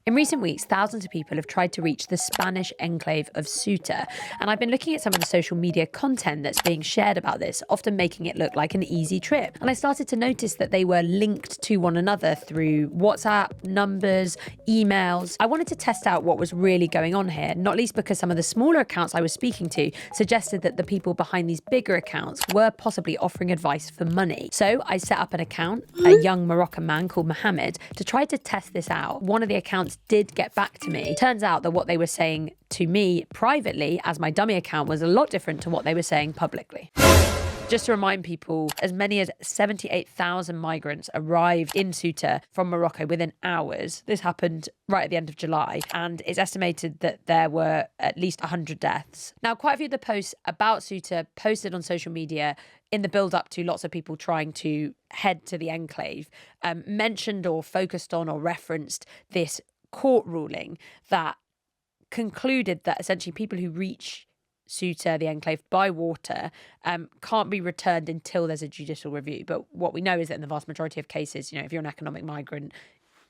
In recent weeks, thousands of people have tried to reach the Spanish enclave of Ceuta, and I've been looking at some of the social media content that's being shared about this, often making it look like an easy trip. And I started to notice that they were linked to one another through WhatsApp, numbers, emails. I wanted to test out what was really going on here, not least because some of the smaller accounts I was speaking to suggested that the people behind these bigger accounts were possibly offering advice for money. So I set up an account, a young Moroccan man called Mohammed, to try to test this out. One of the accounts did get back to me. Turns out that what they were saying to me privately as my dummy account was a lot different to what they were saying publicly. Just to remind people, as many as 78,000 migrants arrived in Ceuta from Morocco within hours. This happened right at the end of July, and it's estimated that there were at least 100 deaths. Now, quite a few of the posts about Ceuta posted on social media in the build-up to lots of people trying to head to the enclave mentioned or focused on or referenced this court ruling that concluded that essentially people who reach Ceuta, the enclave, by water can't be returned until there's a judicial review. But what we know is that in the vast majority of cases, if you're an economic migrant,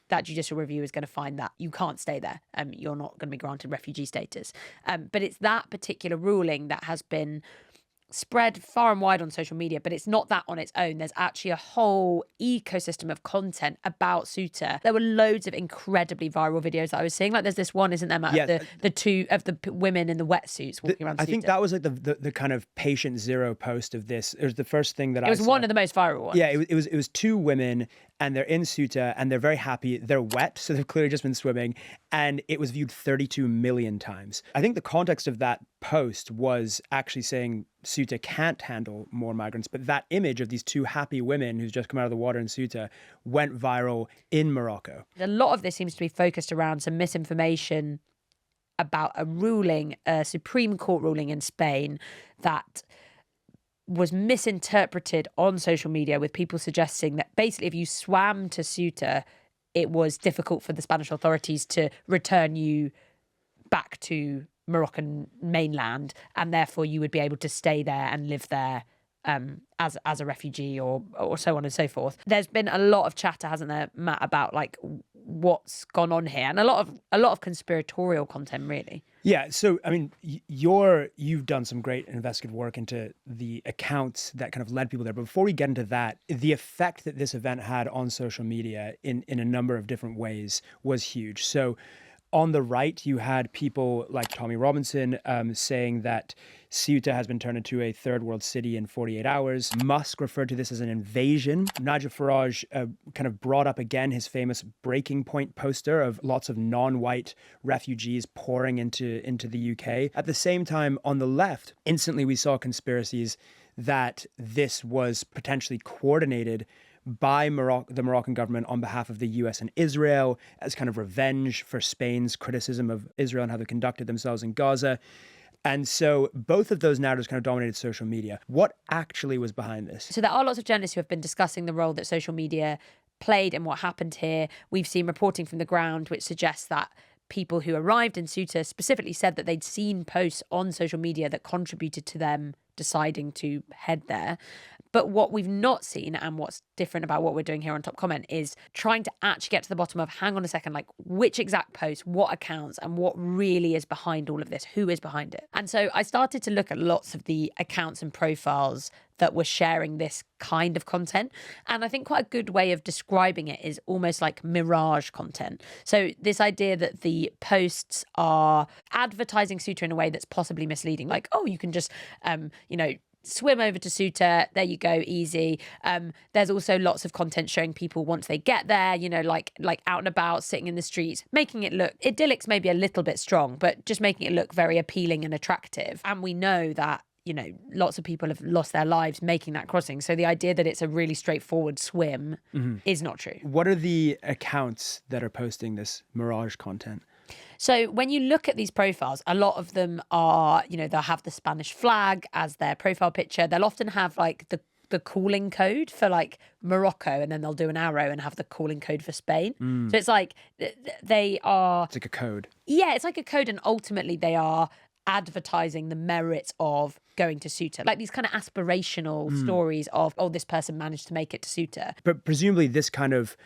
that judicial review is going to find that you can't stay there. You're not going to be granted refugee status. But it's that particular ruling that has been spread far and wide on social media, but it's not that on its own. There's actually a whole ecosystem of content about Ceuta. There were loads of incredibly viral videos that I was seeing. Like there's this one, isn't there, Matt? Yeah. The two of the women in the wetsuits walking around Ceuta. I think that was like the kind of patient zero post of this. It was the first thing that it was one of the most viral ones. Yeah, it was two women, and they're in Ceuta, and they're very happy. They're wet, so they've clearly just been swimming, and it was viewed 32 million times. I think the context of that post was actually saying Ceuta can't handle more migrants, but that image of these two happy women who's just come out of the water in Ceuta went viral in Morocco. A lot of this seems to be focused around some misinformation about a ruling, a Supreme Court ruling in Spain that was misinterpreted on social media, with people suggesting that basically if you swam to Ceuta, it was difficult for the Spanish authorities to return you back to Moroccan mainland, and therefore you would be able to stay there and live there as a refugee or so on and so forth. There's been a lot of chatter, hasn't there, Matt, about like what's gone on here, and a lot of conspiratorial content, really. Yeah, so I mean, you've done some great investigative work into the accounts that kind of led people there. But before we get into that, the effect that this event had on social media in a number of different ways was huge. So on the right, you had people like Tommy Robinson saying that Ceuta has been turned into a third world city in 48 hours. Musk referred to this as an invasion. Nigel Farage kind of brought up again his famous breaking point poster of lots of non-white refugees pouring into the UK. At the same time, on the left, instantly we saw conspiracies that this was potentially coordinated by the Moroccan government on behalf of the US and Israel as kind of revenge for Spain's criticism of Israel and how they conducted themselves in Gaza. And so both of those narratives kind of dominated social media. What actually was behind this? So there are lots of journalists who have been discussing the role that social media played in what happened here. We've seen reporting from the ground which suggests that people who arrived in Ceuta specifically said that they'd seen posts on social media that contributed to them deciding to head there. But what we've not seen, and what's different about what we're doing here on Top Comment, is trying to actually get to the bottom of, hang on a second, like which exact post, what accounts, and what really is behind all of this, who is behind it. And so I started to look at lots of the accounts and profiles that were sharing this kind of content. And I think quite a good way of describing it is almost like mirage content. So this idea that the posts are advertising Ceuta in a way that's possibly misleading. Like, oh, you can just, swim over to Ceuta, there you go, easy. There's also lots of content showing people once they get there, like out and about, sitting in the streets, making it look, idyllic's maybe a little bit strong, but just making it look very appealing and attractive. And we know that, lots of people have lost their lives making that crossing. So the idea that it's a really straightforward swim is not true. What are the accounts that are posting this mirage content? So when you look at these profiles, a lot of them are, they'll have the Spanish flag as their profile picture. They'll often have like the calling code for like Morocco, and then they'll do an arrow and have the calling code for Spain. So it's like they are... It's like a code. Yeah, it's like a code, and ultimately they are advertising the merits of going to Ceuta. Like these kind of aspirational stories of, oh, this person managed to make it to Ceuta. But presumably this kind of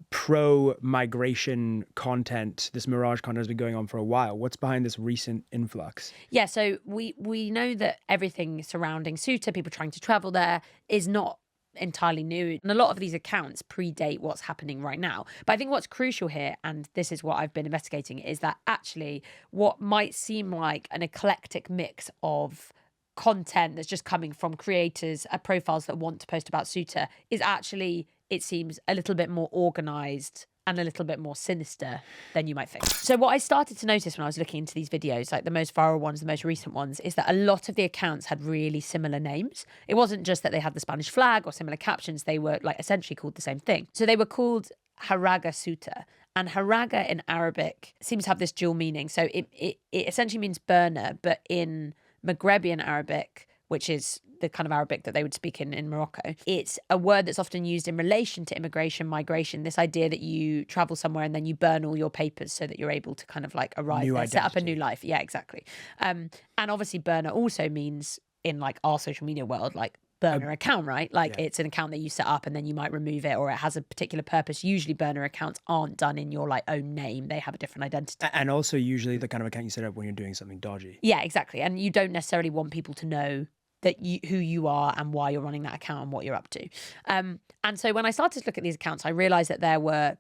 pro-migration content, this mirage content has been going on for a while. What's behind this recent influx? Yeah, so we know that everything surrounding Ceuta, people trying to travel there, is not entirely new. And a lot of these accounts predate what's happening right now. But I think what's crucial here, and this is what I've been investigating, is that actually what might seem like an eclectic mix of content that's just coming from creators, profiles that want to post about Ceuta, is actually, it seems, a little bit more organized and a little bit more sinister than you might think. So what I started to notice when I was looking into these videos, like the most viral ones, the most recent ones, is that a lot of the accounts had really similar names. It wasn't just that they had the Spanish flag or similar captions, they were like essentially called the same thing. So they were called Haraga Ceuta. And Haraga in Arabic seems to have this dual meaning. So it essentially means burner, but in Maghrebian Arabic, which is the kind of Arabic that they would speak in Morocco, it's a word that's often used in relation to immigration, migration, this idea that you travel somewhere and then you burn all your papers so that you're able to kind of like arrive there, set up a new life. Yeah, exactly. And obviously burner also means, in like our social media world, like burner account, right? Like it's an account that you set up and then you might remove it, or it has a particular purpose. Usually burner accounts aren't done in your like own name. They have a different identity. And also usually the kind of account you set up when you're doing something dodgy. Yeah, exactly. And you don't necessarily want people to know that who you are and why you're running that account and what you're up to. And so when I started to look at these accounts, I realized that there were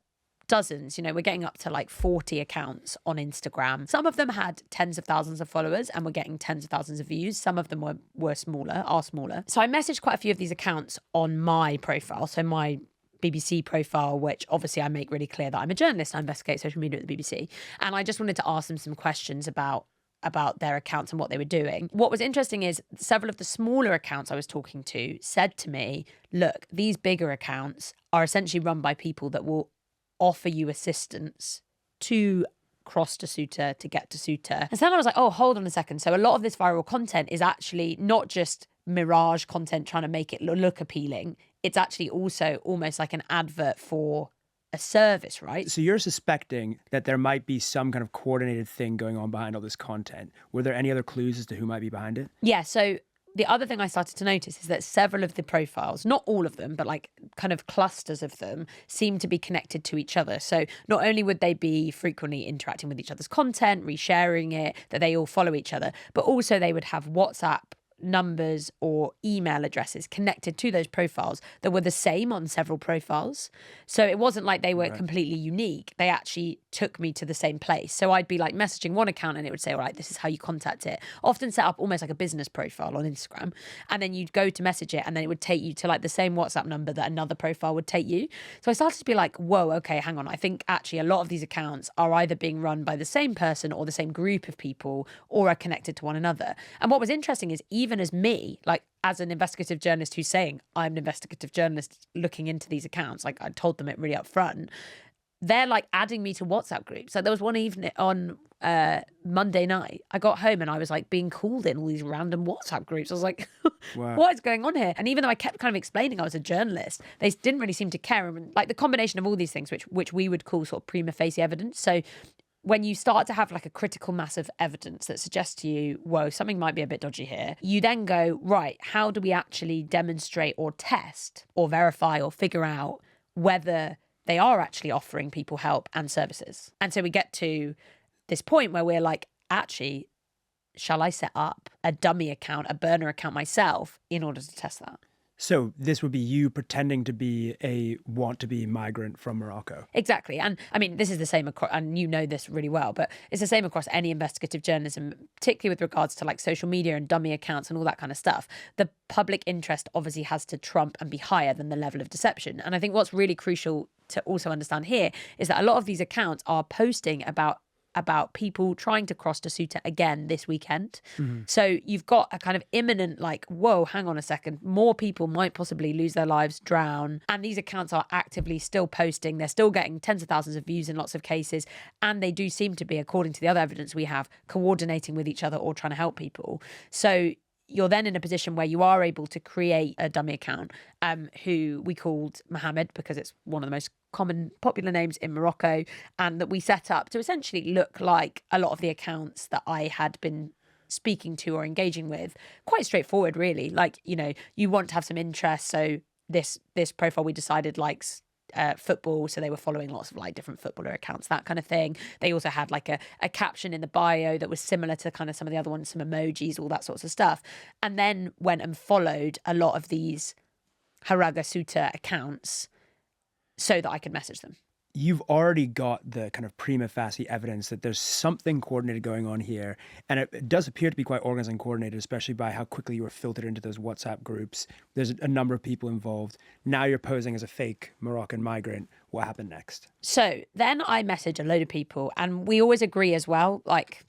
dozens, we're getting up to like 40 accounts on Instagram. Some of them had tens of thousands of followers and were getting tens of thousands of views. Some of them are smaller. So I messaged quite a few of these accounts on my profile. So my BBC profile, which obviously I make really clear that I'm a journalist. I investigate social media at the BBC. And I just wanted to ask them some questions about their accounts and what they were doing. What was interesting is several of the smaller accounts I was talking to said to me, look, these bigger accounts are essentially run by people that will offer you assistance to cross to Ceuta, to get to Ceuta. And so then I was like, oh, hold on a second. So a lot of this viral content is actually not just mirage content trying to make it look appealing. It's actually also almost like an advert for a service, right? So you're suspecting that there might be some kind of coordinated thing going on behind all this content. Were there any other clues as to who might be behind it? Yeah, so the other thing I started to notice is that several of the profiles, not all of them, but like kind of clusters of them, seem to be connected to each other. So not only would they be frequently interacting with each other's content, resharing it, that they all follow each other, but also they would have WhatsApp numbers or email addresses connected to those profiles that were the same on several profiles. So it wasn't like they were completely unique. They actually took me to the same place. So I'd be like messaging one account and it would say, all right, this is how you contact it. Often set up almost like a business profile on Instagram. And then you'd go to message it and then it would take you to like the same WhatsApp number that another profile would take you. So I started to be like, whoa, okay, hang on. I think actually a lot of these accounts are either being run by the same person or the same group of people or are connected to one another. And what was interesting is even as me, like as an investigative journalist who's saying I'm an investigative journalist looking into these accounts, like I told them it really up front, they're like adding me to WhatsApp groups. Like there was one evening on Monday night, I got home and I was like being called in all these random WhatsApp groups. I was like, wow. What is going on here? And even though I kept kind of explaining I was a journalist, they didn't really seem to care. And like the combination of all these things, which we would call sort of prima facie evidence. So when you start to have like a critical mass of evidence that suggests to you, whoa, something might be a bit dodgy here, you then go, right, how do we actually demonstrate or test or verify or figure out whether they are actually offering people help and services? And so we get to this point where we're like, actually, shall I set up a dummy account, a burner account myself in order to test that? So this would be you pretending to be a want-to-be migrant from Morocco. Exactly. And I mean, this is the same across, and you know this really well, but it's the same across any investigative journalism, particularly with regards to like social media and dummy accounts and all that kind of stuff. The public interest obviously has to trump and be higher than the level of deception. And I think what's really crucial to also understand here is that a lot of these accounts are posting about people trying to cross to Ceuta again this weekend. Mm-hmm. So you've got a kind of imminent like, whoa, hang on a second, more people might possibly lose their lives, drown. And these accounts are actively still posting. They're still getting tens of thousands of views in lots of cases. And they do seem to be, according to the other evidence we have, coordinating with each other or trying to help people. So you're then in a position where you are able to create a dummy account who we called Mohammed because it's one of the most common popular names in Morocco, and that we set up to essentially look like a lot of the accounts that I had been speaking to or engaging with. Quite straightforward, really. Like, you know, you want to have some interest. So this profile we decided likes football, so they were following lots of like different footballer accounts, that kind of thing. They also had like a caption in the bio that was similar to kind of some of the other ones, some emojis, all that sorts of stuff. And then went and followed a lot of these Haraga Ceuta accounts so that I could message them. You've already got the kind of prima facie evidence that there's something coordinated going on here. And it does appear to be quite organized and coordinated, especially by how quickly you were filtered into those WhatsApp groups. There's a number of people involved. Now you're posing as a fake Moroccan migrant. What happened next? So then I message a load of people, and we always agree as well, like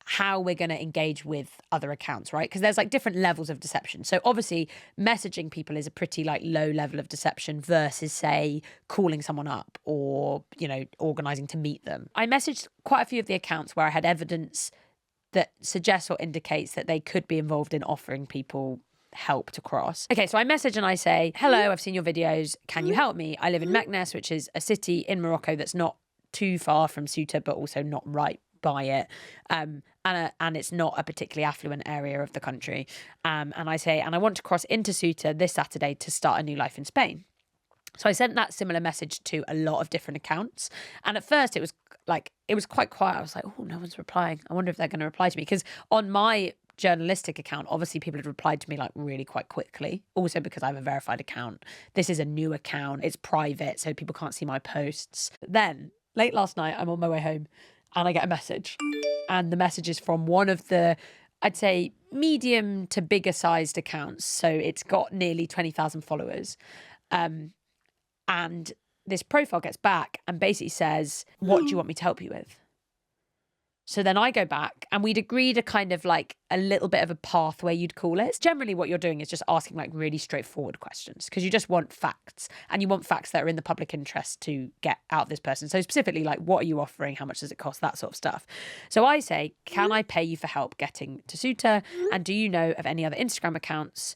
how we're going to engage with other accounts, right? Because there's like different levels of deception. So obviously messaging people is a pretty like low level of deception versus say calling someone up or, you know, organizing to meet them. I messaged quite a few of the accounts where I had evidence that suggests or indicates that they could be involved in offering people help to cross. Okay, so I message and I say, hello, I've seen your videos. Can you help me? I live in Meknes, which is a city in Morocco that's not too far from Ceuta, but also not right by it. And it's not a particularly affluent area of the country. And I say, and I want to cross into Ceuta this Saturday to start a new life in Spain. So I sent that similar message to a lot of different accounts. And at first it was quite quiet. I was like, oh, no one's replying. I wonder if they're going to reply to me. Because on my journalistic account, obviously people had replied to me like really quite quickly. Also because I have a verified account. This is a new account. It's private, so people can't see my posts. Then late last night, I'm on my way home and I get a message. And the message is from one of the, I'd say, medium to bigger sized accounts. So it's got nearly 20,000 followers. And this profile gets back and basically says, what do you want me to help you with? So then I go back, and we'd agreed a kind of like a little bit of a pathway, you'd call it. Generally what you're doing is just asking like really straightforward questions because you just want facts, and you want facts that are in the public interest to get out of this person. So specifically like, what are you offering? How much does it cost? That sort of stuff. So I say, can I pay you for help getting to Ceuta? And do you know of any other Instagram accounts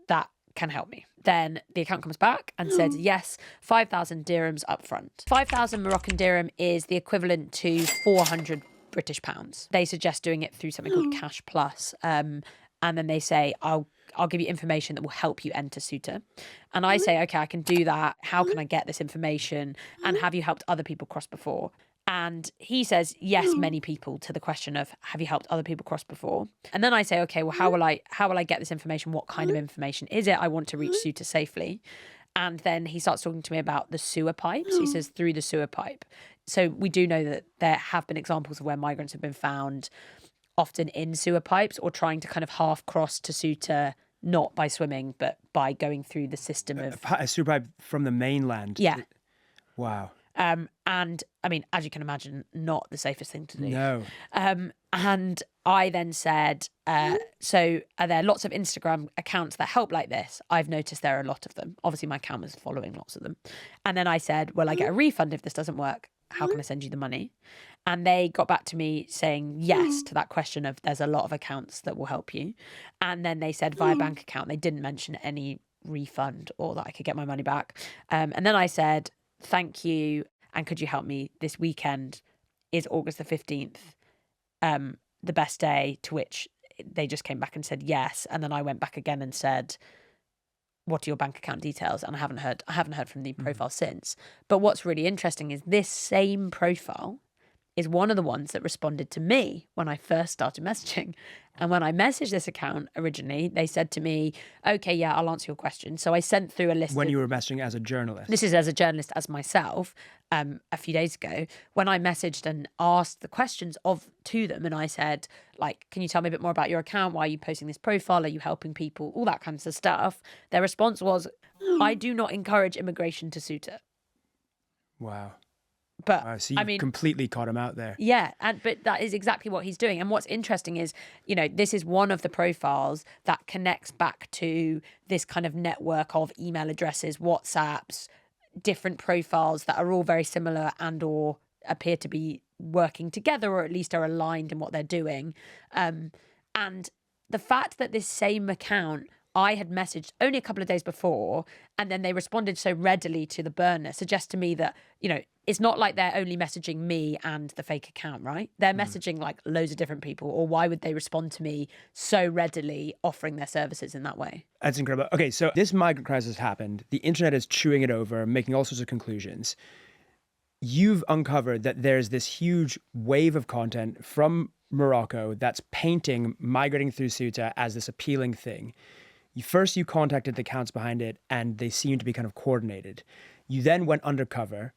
that can help me? Then the account comes back and said, yes, 5,000 dirhams up front. 5,000 Moroccan dirham is the equivalent to 400 British pounds. They suggest doing it through something called Cash Plus. And then they say, I'll give you information that will help you enter Ceuta. And I say, okay, I can do that. How can I get this information? And have you helped other people cross before? And he says, yes, many people, to the question of, have you helped other people cross before? And then I say, okay, well, how will I get this information? What kind of information is it? I want to reach Ceuta safely. And then he starts talking to me about the sewer pipes. He says, through the sewer pipe. So we do know that there have been examples of where migrants have been found often in sewer pipes or trying to kind of half cross to Ceuta, not by swimming, but by going through the system of... A sewer pipe from the mainland? Yeah. Wow. And I mean, as you can imagine, not the safest thing to do. No. And I then said, so are there lots of Instagram accounts that help like this? I've noticed there are a lot of them. Obviously, my account was following lots of them. And then I said, will I get a refund if this doesn't work? How can I send you the money? And they got back to me saying yes to that question of there's a lot of accounts that will help you. And then they said via bank account. They didn't mention any refund or that I could get my money back. And then I said, thank you. And could you help me this weekend? Is August the 15th the best day? To which they just came back and said yes. And then I went back again and said, what are your bank account details? And I haven't heard from the profile since. But what's really interesting is this same profile is one of the ones that responded to me when I first started messaging. And when I messaged this account originally, they said to me, okay, yeah, I'll answer your question. So I sent through a list. When you were messaging as a journalist? This is as a journalist, as myself, a few days ago, when I messaged and asked the questions to them. And I said, like, can you tell me a bit more about your account? Why are you posting this profile? Are you helping people? All that kinds of stuff. Their response was, I do not encourage immigration to Ceuta. Wow. But so you completely caught him out there. Yeah, but that is exactly what he's doing. And what's interesting is, this is one of the profiles that connects back to this kind of network of email addresses, WhatsApps, different profiles that are all very similar and or appear to be working together, or at least are aligned in what they're doing. And the fact that this same account I had messaged only a couple of days before, and then they responded so readily to the burner suggests to me that, it's not like they're only messaging me and the fake account, right? They're messaging like loads of different people, or why would they respond to me so readily offering their services in that way? That's incredible. Okay, so this migrant crisis happened. The internet is chewing it over, making all sorts of conclusions. You've uncovered that there's this huge wave of content from Morocco that's painting migrating through Ceuta as this appealing thing. First, you contacted the accounts behind it, and they seemed to be kind of coordinated. You then went undercover,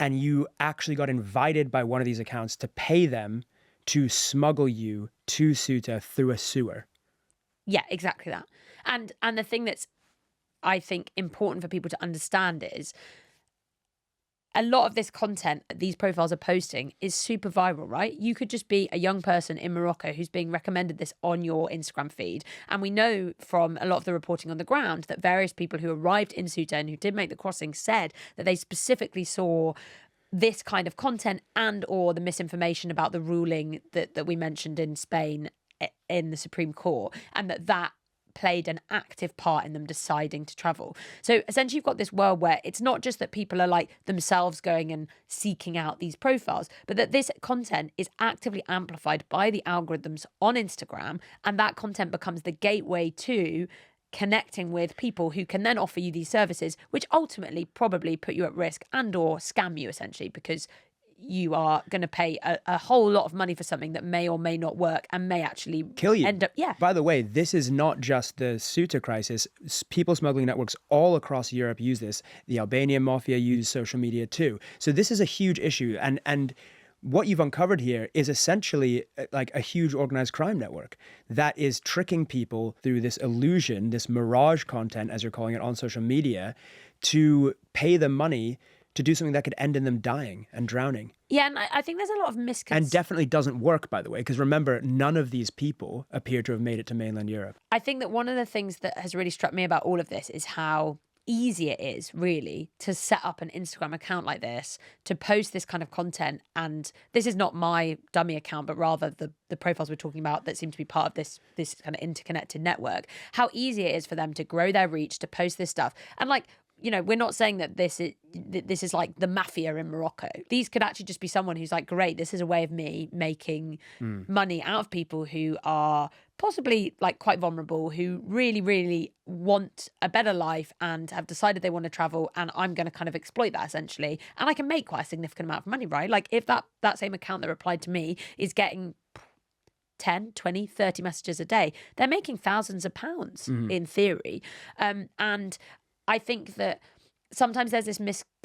and you actually got invited by one of these accounts to pay them to smuggle you to Ceuta through a sewer. Yeah, exactly that. And the thing that's, I think, important for people to understand is a lot of this content that these profiles are posting is super viral, right? You could just be a young person in Morocco who's being recommended this on your Instagram feed. And we know from a lot of the reporting on the ground that various people who arrived in Ceuta and who did make the crossing said that they specifically saw this kind of content and or the misinformation about the ruling that we mentioned in Spain in the Supreme Court, and that played an active part in them deciding to travel. So essentially you've got this world where it's not just that people are like themselves going and seeking out these profiles, but that this content is actively amplified by the algorithms on Instagram, and that content becomes the gateway to connecting with people who can then offer you these services, which ultimately probably put you at risk and or scam you essentially, because you are going to pay a whole lot of money for something that may or may not work and may actually kill you. End up, yeah. By the way, this is not just the Ceuta crisis. People smuggling networks all across Europe use this. The Albanian mafia use social media too. So this is a huge issue. And what you've uncovered here is essentially like a huge organized crime network that is tricking people through this illusion, this mirage content, as you're calling it, on social media, to pay them money to do something that could end in them dying and drowning. Yeah, and I think there's a lot of misconceptions. And definitely doesn't work, by the way, because remember, none of these people appear to have made it to mainland Europe. I think that one of the things that has really struck me about all of this is how easy it is really to set up an Instagram account like this, to post this kind of content. And this is not my dummy account, but rather the profiles we're talking about that seem to be part of this kind of interconnected network. How easy it is for them to grow their reach, to post this stuff. And like, we're not saying that this is like the mafia in Morocco. These could actually just be someone who's like, great, this is a way of me making money out of people who are possibly like quite vulnerable, who really, really want a better life and have decided they want to travel, and I'm going to kind of exploit that essentially. And I can make quite a significant amount of money, right? Like if that same account that replied to me is getting 10, 20, 30 messages a day, they're making thousands of pounds in theory. And I think that sometimes there's this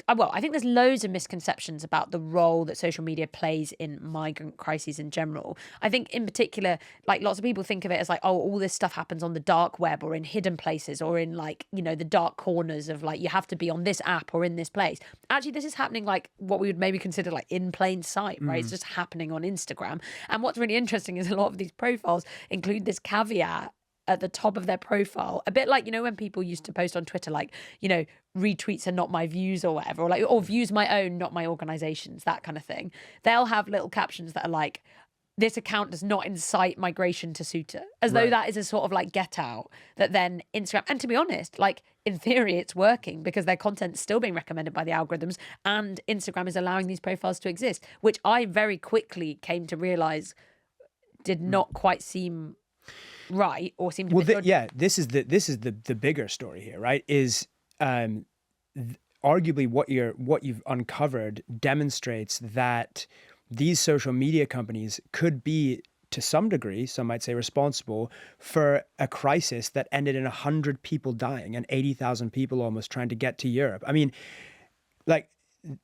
I think there's loads of misconceptions about the role that social media plays in migrant crises in general. I think in particular, like lots of people think of it as like, oh, all this stuff happens on the dark web or in hidden places or in like, the dark corners of like, you have to be on this app or in this place. Actually, this is happening like what we would maybe consider like in plain sight, right? It's just happening on Instagram. And what's really interesting is a lot of these profiles include this caveat at the top of their profile, a bit like, when people used to post on Twitter, like, retweets are not my views or whatever, or like, or views my own, not my organization's, that kind of thing. They'll have little captions that are like, this account does not incite migration to Ceuta, as though that is a sort of like get out that then Instagram, and to be honest, like in theory it's working because their content's still being recommended by the algorithms and Instagram is allowing these profiles to exist, which I very quickly came to realize did not quite seem right or seem to be this is the bigger story here, right? Is arguably what you've uncovered demonstrates that these social media companies could be, to some degree, some might say, responsible for a crisis that ended in 100 people dying and 80,000 people almost trying to get to Europe. I mean, like,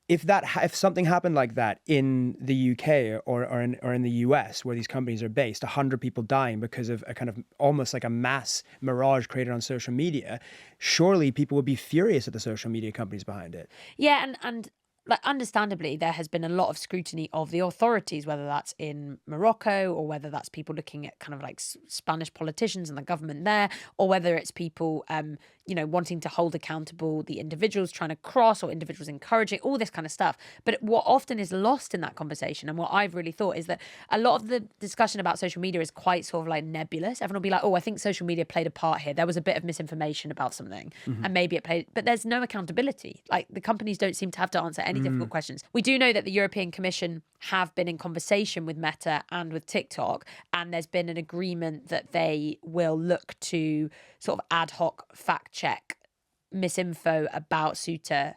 if something happened like that in the UK or in the US, where these companies are based, 100 people dying because of a kind of almost like a mass mirage created on social media, surely people would be furious at the social media companies behind it. Yeah, and like understandably, there has been a lot of scrutiny of the authorities, whether that's in Morocco or whether that's people looking at kind of like Spanish politicians and the government there, or whether it's people, wanting to hold accountable the individuals trying to cross, or individuals encouraging, all this kind of stuff. But what often is lost in that conversation, and what I've really thought, is that a lot of the discussion about social media is quite sort of like nebulous. Everyone will be like, oh, I think social media played a part here. There was a bit of misinformation about something, and maybe it played, but there's no accountability. Like, the companies don't seem to have to answer any difficult questions. We do know that the European Commission have been in conversation with Meta and with TikTok, and there's been an agreement that they will look to sort of ad hoc fact check misinfo about Ceuta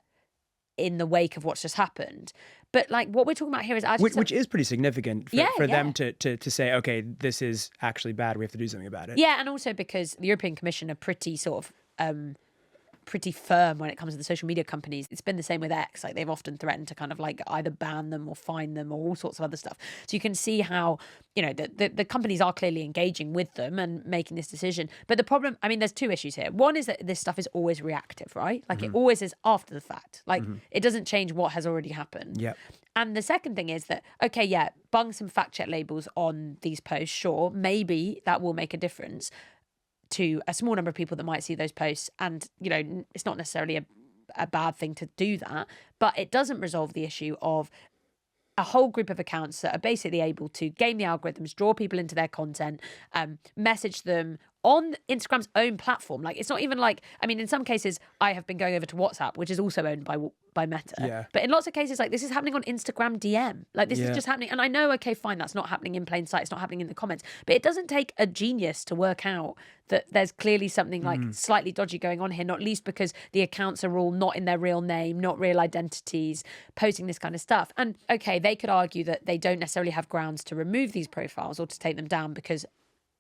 in the wake of what's just happened. But like, what we're talking about here is actually which is pretty significant for them to say, okay, this is actually bad, we have to do something about it. Yeah, and also because the European Commission are pretty sort of pretty firm when it comes to the social media companies. It's been the same with X. Like, they've often threatened to kind of like either ban them or fine them or all sorts of other stuff. So you can see how, the companies are clearly engaging with them and making this decision. But the problem, I mean, there's two issues here. One is that this stuff is always reactive, right? Like, it always is after the fact. Like, it doesn't change what has already happened. Yep. And the second thing is that, okay, yeah, bung some fact check labels on these posts, sure, maybe that will make a difference to a small number of people that might see those posts. And, it's not necessarily a bad thing to do that, but it doesn't resolve the issue of a whole group of accounts that are basically able to game the algorithms, draw people into their content, message them on Instagram's own platform. Like, it's not even like, I mean, in some cases, I have been going over to WhatsApp, which is also owned by Meta. Yeah. But in lots of cases, like, this is happening on Instagram DM. Like, this is just happening. And I know, okay, fine, that's not happening in plain sight. It's not happening in the comments. But it doesn't take a genius to work out that there's clearly something like slightly dodgy going on here, not least because the accounts are all not in their real name, not real identities, posting this kind of stuff. And okay, they could argue that they don't necessarily have grounds to remove these profiles or to take them down because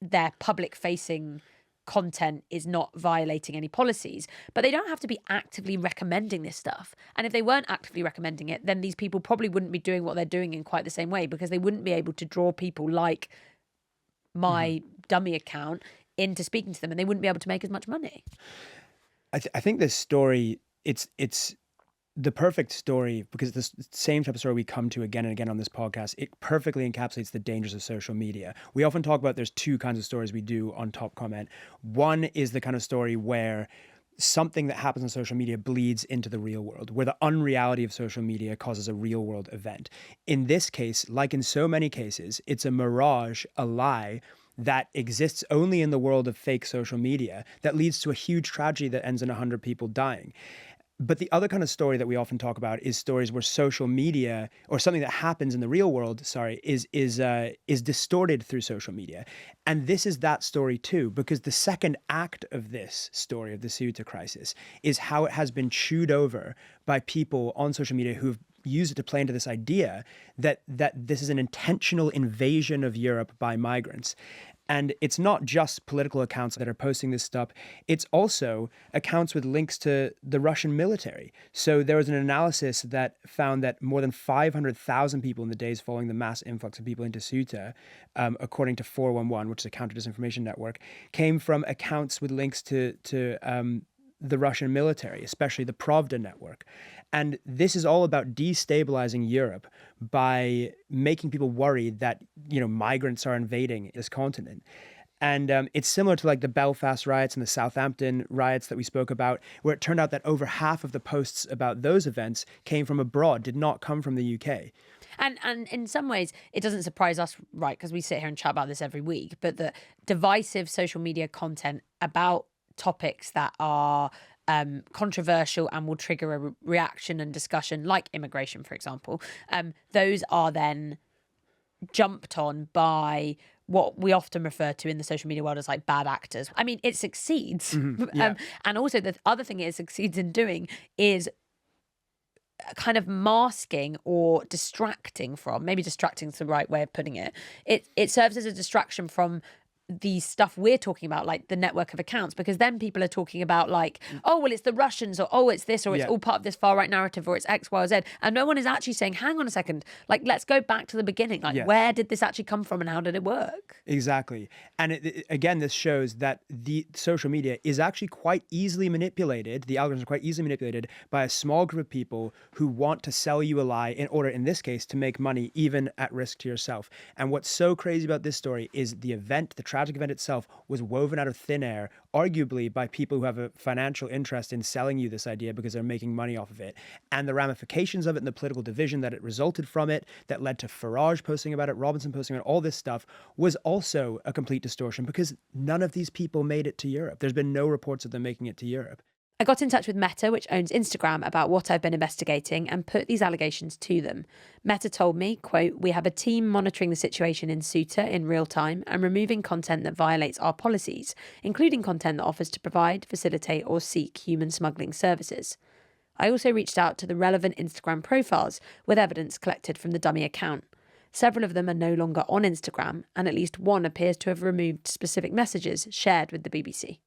their public-facing content is not violating any policies, but they don't have to be actively recommending this stuff. And if they weren't actively recommending it, then these people probably wouldn't be doing what they're doing in quite the same way, because they wouldn't be able to draw people like my dummy account into speaking to them, and they wouldn't be able to make as much money. I think this story, it's the perfect story, because it's the same type of story we come to again and again on this podcast. It perfectly encapsulates the dangers of social media. We often talk about there's two kinds of stories we do on Top Comment. One is the kind of story where something that happens on social media bleeds into the real world, where the unreality of social media causes a real world event. In this case, like in so many cases, it's a mirage, a lie that exists only in the world of fake social media that leads to a huge tragedy that ends in 100 people dying. But the other kind of story that we often talk about is stories where social media, or something that happens in the real world, is distorted through social media. And this is that story too, because the second act of this story of the Ceuta crisis is how it has been chewed over by people on social media who've used it to play into this idea that this is an intentional invasion of Europe by migrants. And it's not just political accounts that are posting this stuff. It's also accounts with links to the Russian military. So there was an analysis that found that more than 500,000 people in the days following the mass influx of people into Ceuta, according to 411, which is a counter-disinformation network, came from accounts with links to the Russian military, especially the Pravda network. And this is all about destabilizing Europe by making people worried that, migrants are invading this continent. And it's similar to like the Belfast riots and the Southampton riots that we spoke about, where it turned out that over half of the posts about those events came from abroad, did not come from the UK. And in some ways, it doesn't surprise us, right, because we sit here and chat about this every week, but the divisive social media content about topics that are controversial and will trigger a reaction and discussion, like immigration, for example, those are then jumped on by what we often refer to in the social media world as like bad actors. I mean, it succeeds. And also the other thing it succeeds in doing is kind of masking or distracting from, maybe distracting is the right way of putting it. It serves as a distraction from the stuff we're talking about, like the network of accounts, because then people are talking about like, oh, well, it's the Russians, or oh, it's this, or it's all part of this far right narrative, or it's X, Y, or Z. And no one is actually saying, hang on a second, like, let's go back to the beginning. Like, where did this actually come from and how did it work? Exactly. And again, this shows that the social media is actually quite easily manipulated. The algorithms are quite easily manipulated by a small group of people who want to sell you a lie in order, in this case, to make money, even at risk to yourself. And what's so crazy about this story is the event, the tragic event itself was woven out of thin air, arguably by people who have a financial interest in selling you this idea because they're making money off of it. And the ramifications of it and the political division that it resulted from it, that led to Farage posting about it, Robinson posting about it, all this stuff, was also a complete distortion because none of these people made it to Europe. There's been no reports of them making it to Europe. I got in touch with Meta, which owns Instagram, about what I've been investigating and put these allegations to them. Meta told me, quote, "We have a team monitoring the situation in Ceuta in real time and removing content that violates our policies, including content that offers to provide, facilitate or seek human smuggling services." I also reached out to the relevant Instagram profiles with evidence collected from the dummy account. Several of them are no longer on Instagram, and at least one appears to have removed specific messages shared with the BBC.